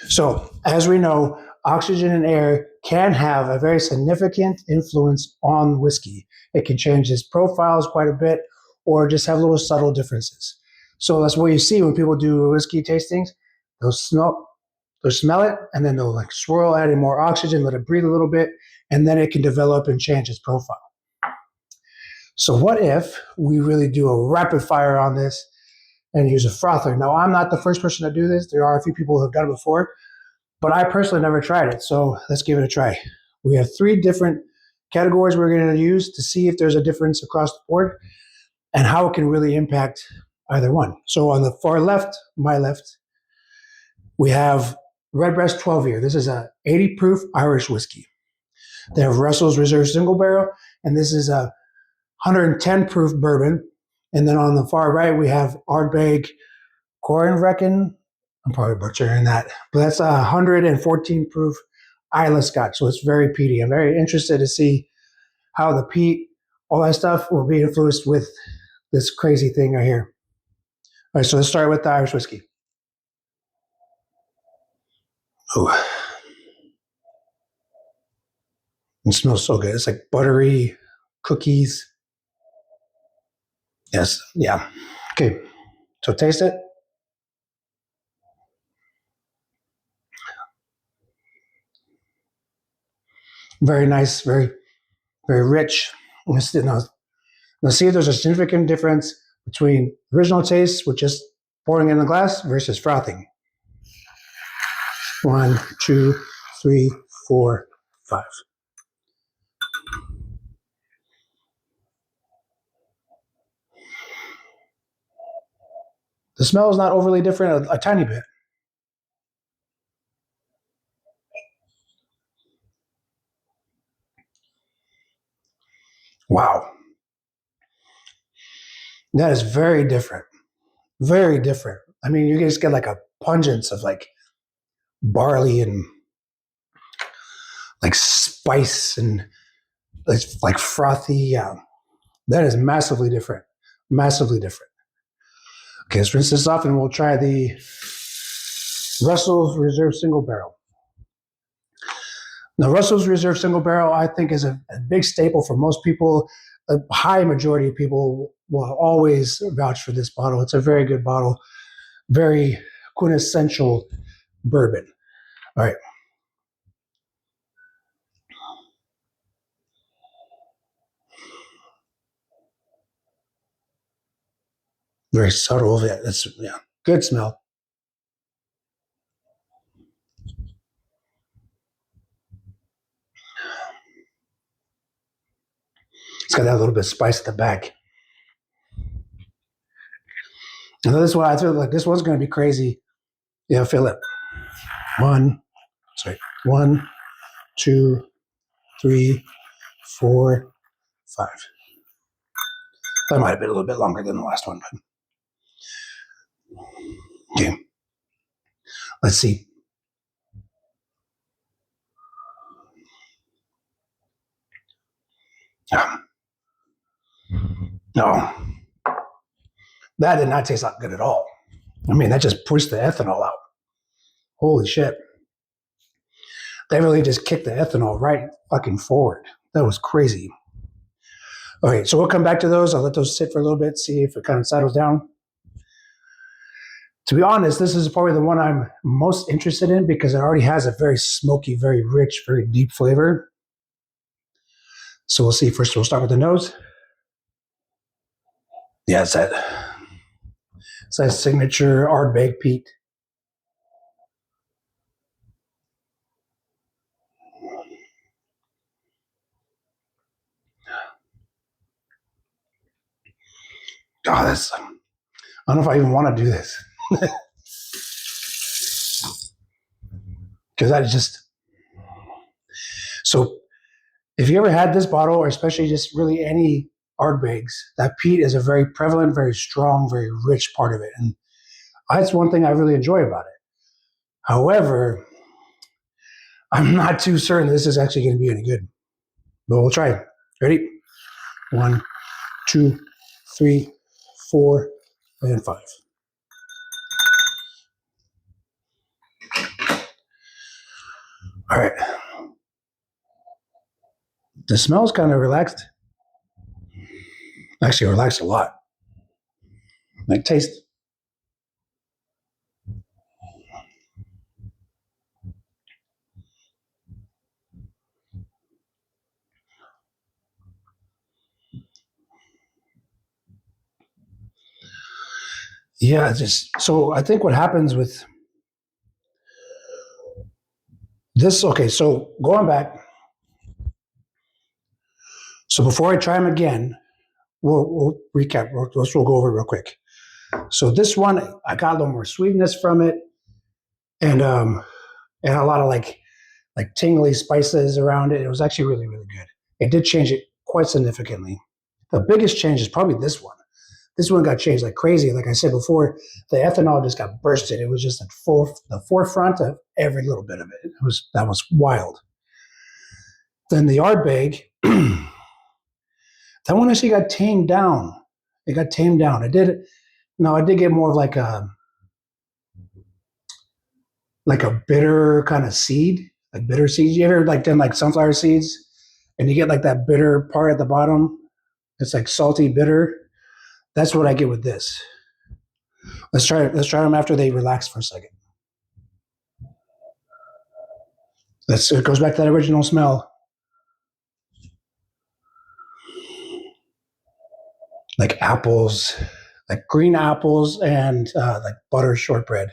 So, as we know, oxygen and air can have a very significant influence on whiskey. It can change its profiles quite a bit or just have little subtle differences. So, that's what you see when people do whiskey tastings. They'll smell it, and then they'll like swirl, adding more oxygen, let it breathe a little bit, and then it can develop and change its profile. So, what if we really do a rapid fire on this and use a frother? Now, I'm not the first person to do this. There are a few people who have done it before, but I personally never tried it. So, let's give it a try. We have 3 different categories we're going to use to see if there's a difference across the board and how it can really impact either one. So, on the far left, my left, we have Redbreast 12 year. This is a 80 proof Irish whiskey. They have Russell's Reserve Single Barrel, and this is a 110 proof bourbon. And then on the far right, we have Ardbeg Cornvrecken. I'm probably butchering that, but that's a 114 proof Isla Scotch. So it's very peaty. I'm very interested to see how the peat, all that stuff will be influenced with this crazy thing right here. All right, so let's start with the Irish whiskey. Oh, it smells so good. It's like buttery cookies. Yes, yeah. Okay, so taste it. Very nice, very, very rich. Let's see if there's a significant difference between original taste, with just pouring in the glass, versus frothing. 1, 2, 3, 4, 5. The smell is not overly different, a tiny bit. Wow. That is very different. Very different. I mean, you just get like a pungence of like barley and like spice and it's like frothy. That is massively different. Massively different. Okay, let's rinse this off and we'll try the Russell's Reserve Single Barrel. Now, Russell's Reserve Single Barrel, I think, is a big staple for most people. A high majority of people will always vouch for this bottle. It's a very good bottle, very quintessential bourbon. All right. Very subtle. Yeah, that's good smell. It's got that little bit of spice at the back. And this one, I feel like this one's going to be crazy. Yeah, feel it. 1, 2, 3, 4, 5. That might have been a little bit longer than the last one, but okay. Let's see. No, that did not taste good at all. I mean, that just pushed the ethanol out. Holy shit. They really just kicked the ethanol right fucking forward. That was crazy. Okay, so we'll come back to those. I'll let those sit for a little bit, see if it kind of settles down. To be honest, this is probably the one I'm most interested in because it already has a very smoky, very rich, very deep flavor. So we'll see. First, we'll start with the nose. Yeah, it's that signature Ardbeg peat. Oh, that's. I don't know if I even want to do this. Because that is just. So, if you ever had this bottle, or especially just really any Ardbegs, that peat is a very prevalent, very strong, very rich part of it. And that's one thing I really enjoy about it. However, I'm not too certain this is actually going to be any good. But we'll try it. Ready? 1, 2, 3, 4, and 5. All right. The smell's kind of relaxed. Actually, relaxed a lot. Like taste. Yeah, just so I think what happens with this. Okay, so going back. So before I try them again, we'll recap. We'll go over it real quick. So this one, I got a little more sweetness from it, and and a lot of like tingly spices around it. It was actually really really good. It did change it quite significantly. The biggest change is probably this one. This one got changed like crazy. Like I said before, the ethanol just got bursted. It was just at the forefront of every little bit of it. That was wild. Then the Ardbeg, that one actually got tamed down. It got tamed down. It did. No, I did get more of like a bitter kind of seed, like bitter seeds. You ever like done like sunflower seeds, and you get like that bitter part at the bottom? It's like salty bitter. That's what I get with this. Let's try them after they relax for a second. It goes back to that original smell, like apples, like green apples, and like butter shortbread.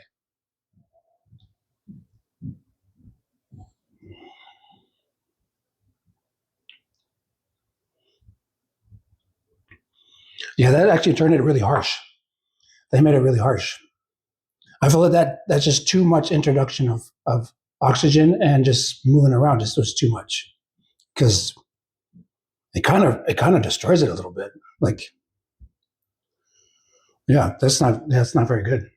Yeah, that actually turned it really harsh. They made it really harsh. I feel like that's just too much introduction of oxygen and just moving around just was too much because it kind of destroys it a little bit. Like, yeah, that's not very good.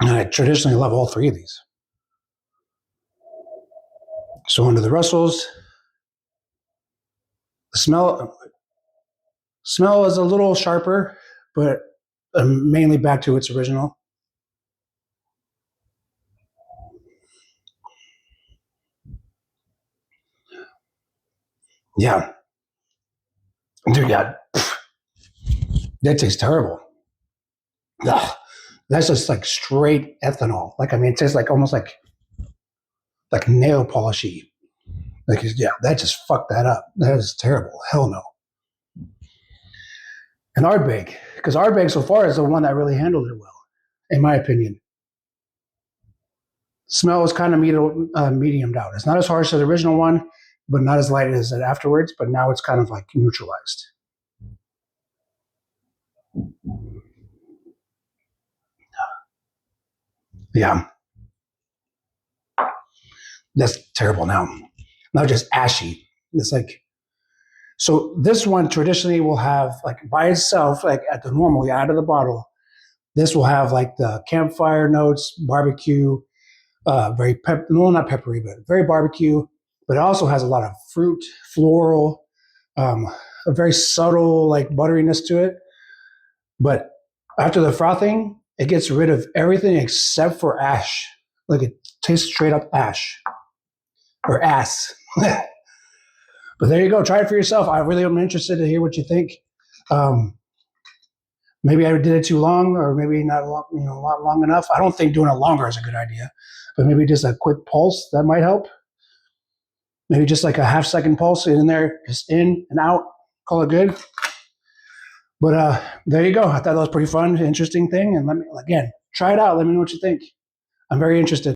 And I traditionally love all three of these. So under the Russells, the smell is a little sharper, but mainly back to its original. Yeah, dude, yeah, that tastes terrible. Ugh, that's just like straight ethanol. Like I mean, it tastes like almost like nail polishy. Like yeah, that just fucked that up. That is terrible. Hell no. And Ardbeg, because Ardbeg so far is the one that really handled it well, in my opinion. Smell is kind of mediumed out. It's not as harsh as the original one, but not as light as it afterwards. But now it's kind of like neutralized. Yeah, that's terrible now. Now just ashy. It's like so. This one traditionally will have like by itself, like at the normally out of the bottle. This will have like the campfire notes, barbecue, no, not peppery, but very barbecue. But it also has a lot of fruit, floral, um, a very subtle like butteriness to it. But after the frothing, it gets rid of everything except for ash. Like it tastes straight up ash or ass. But there you go. Try it for yourself. I really am interested to hear what you think. Um, maybe I did it too long, or maybe not long, not long enough. I don't think doing it longer is a good idea, but maybe just a quick pulse that might help. Maybe just like a half-second pulse in there, just in and out. Call it good. But there you go. I thought that was pretty fun, interesting thing. And let me again try it out. Let me know what you think. I'm very interested.